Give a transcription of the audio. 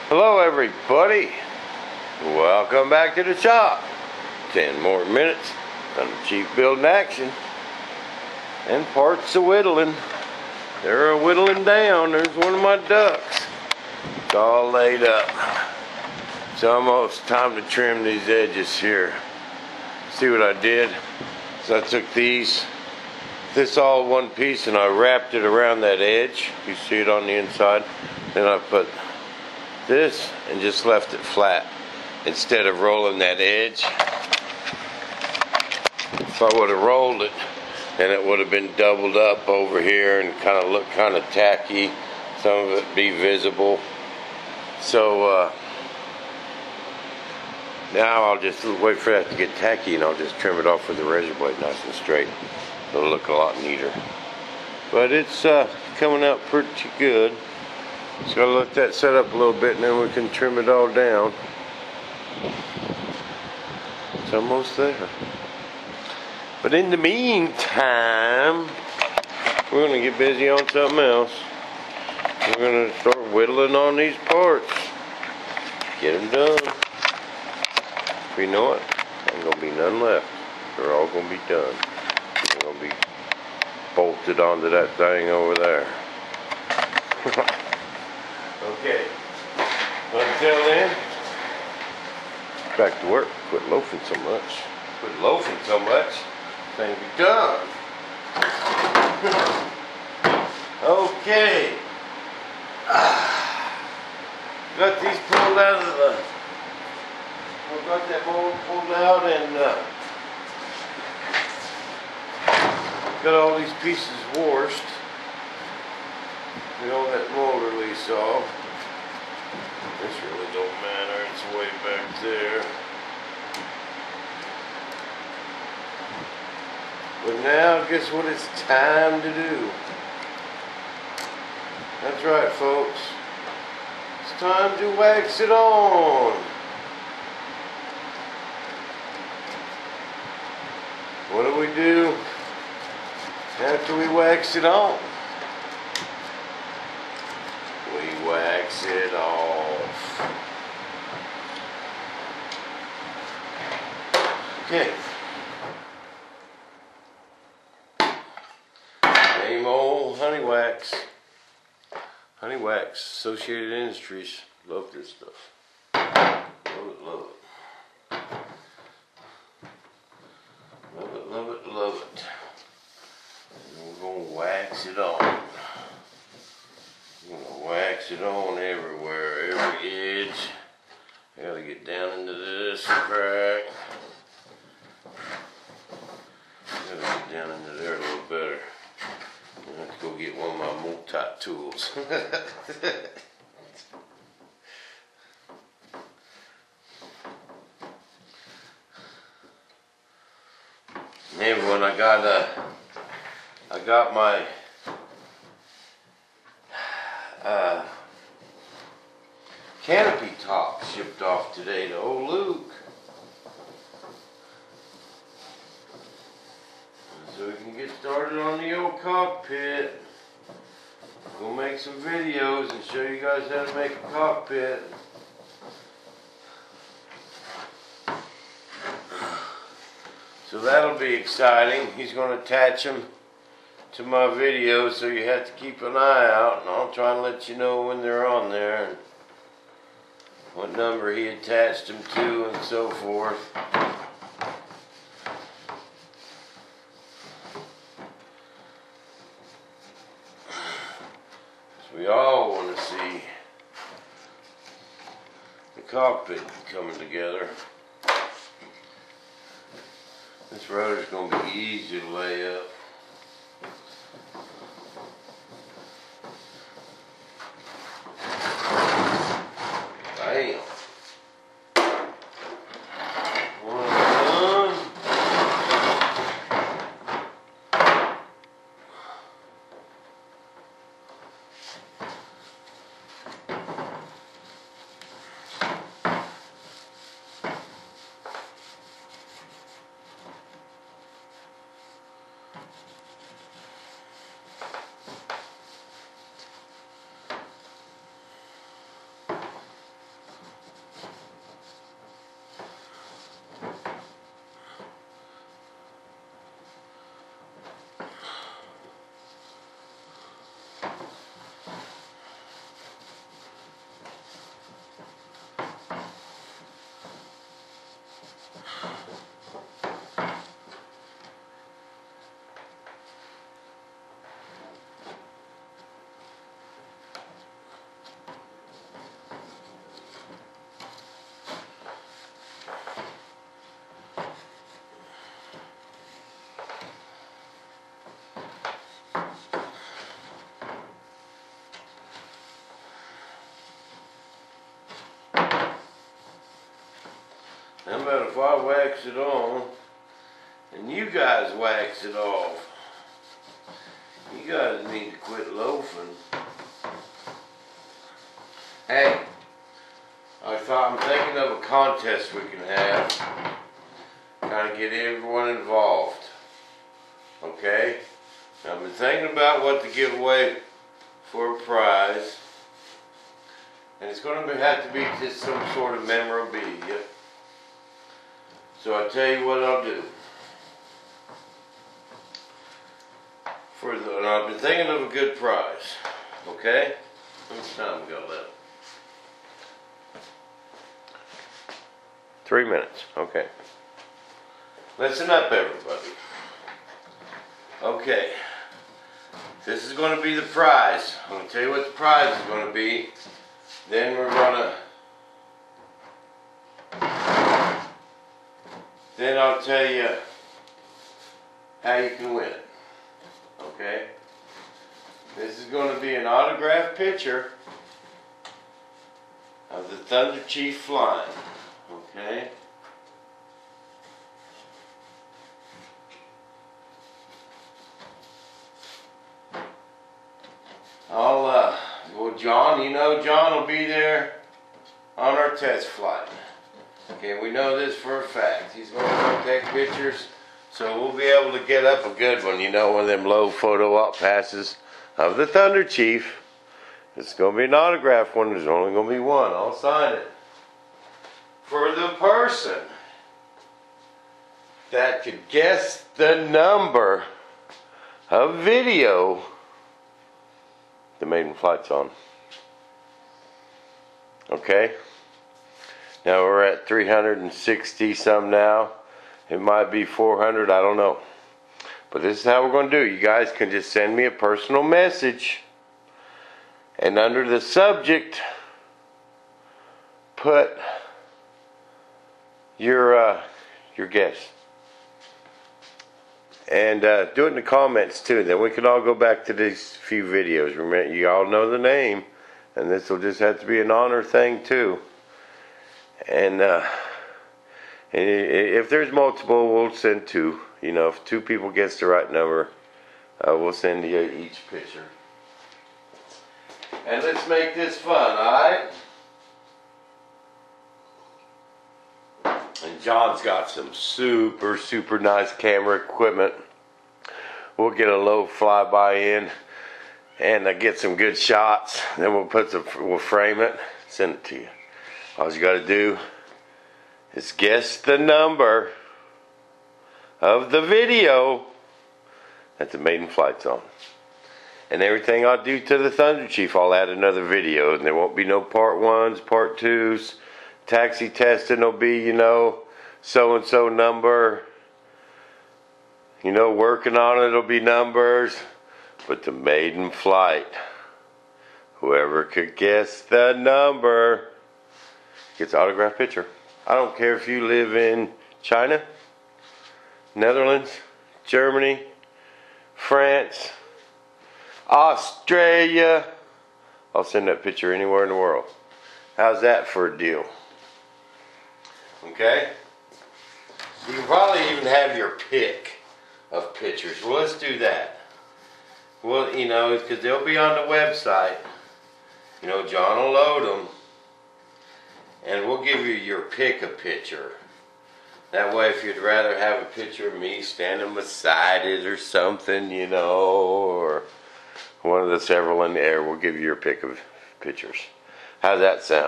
Hello everybody, welcome back to the shop. 10 more minutes, thunderchief building action. And parts of whittling. They're whittling down. There's one of my ducks. It's all laid up. It's almost time to trim these edges here. See what I did? So I took this all one piece and I wrapped it around that edge. You see it on the inside. Then I put this and just left it flat instead of rolling that edge. If I would have rolled it, then it would have been doubled up over here and kind of look kind of tacky. Some of it be visible. So now I'll just wait for that to get tacky and I'll just trim it off with the razor blade nice and straight. It'll look a lot neater. But it's coming out pretty good. Just gotta let that set up a little bit and then we can trim it all down. It's almost there. But in the meantime, we're gonna get busy on something else. We're gonna start whittling on these parts. Get them done. But you know what? Ain't gonna be none left. They're all gonna be done. They're gonna be bolted onto that thing over there. Okay, until then, back to work. Quit loafing so much. Quit loafing so much, thing be done. Okay, got these pulled out of the, I got that mold pulled out and got all these pieces washed. We all that mold release off. This really don't matter, it's way back there. But now, guess what it's time to do? That's right, folks. It's time to wax it on. What do after we wax it on? We wax it off. Okay. Same old honey wax. Honey wax, Associated Industries. Love this stuff. Love it, love it. Love it, love it, love it. And we're gonna wax it on. I'm gonna wax it on everywhere, every edge. I gotta get down into this crack. I gotta get down into there a little better. I have to go get one of my multi-tools. Hey everyone, I got my canopy top shipped off today to old Luke. So we can get started on the old cockpit. We'll make some videos and show you guys how to make a cockpit. So that'll be exciting. He's going to attach them to my videos, so you have to keep an eye out, and I'll try and let you know when they're on there and what number he attached them to and so forth. So we all want to see the cockpit coming together. This rotor's going to be easy to lay up. Bam. One done. How about if I wax it on and you guys wax it off? You guys need to quit loafing. Hey, I'm thinking of a contest we can have. Kind of get everyone involved. Okay? I've been thinking about what to give away for a prize. And it's going to have to be just some sort of memorabilia. So I'll tell you what I'll do. And I've been thinking of a good prize. Okay? How much time we got left? 3 minutes. Okay. Listen up, everybody. Okay. This is going to be the prize. I'm going to tell you what the prize is going to be. Then we're going to... Then I'll tell you how you can win it. Okay? This is going to be an autographed picture of the Thunderchief flying. Okay? Well, John, you know John will be there on our test flight. Okay, we know this for a fact. He's going to take pictures, so we'll be able to get up a good one. You know, one of them low photo op passes of the Thunderchief. It's going to be an autograph one. There's only going to be one. I'll sign it. For the person that could guess the number of video the maiden flight's on. Okay? Now we're at 360 some now. It might be 400, I don't know. But this is how we're going to do it. You guys can just send me a personal message. And under the subject, put your guess. And do it in the comments too. Then we can all go back to these few videos. Remember, you all know the name. And this will just have to be an honor thing too. And if there's multiple, we'll send two. You know, if two people guess the right number, we'll send you each picture. And let's make this fun, alright? And John's got some super nice camera equipment. We'll get a low flyby in and get some good shots. Then we'll frame it, send it to you. All you got to do is guess the number of the video that the maiden flight's on. And everything I do to the Thunderchief, I'll add another video. And there won't be no part ones, part twos. Taxi testing will be, you know, so-and-so number. You know, working on it will be numbers. But the maiden flight, whoever could guess the number gets an autographed picture. I don't care if you live in China, Netherlands, Germany, France, Australia. I'll send that picture anywhere in the world. How's that for a deal? Okay? You can probably even have your pick of pictures. Well, let's do that. Well, you know, because they'll be on the website. You know, John will load them. And we'll give you your pick a picture. That way, if you'd rather have a picture of me standing beside it or something, you know, or one of the several in the air, we'll give you your pick of pictures. How's that sound?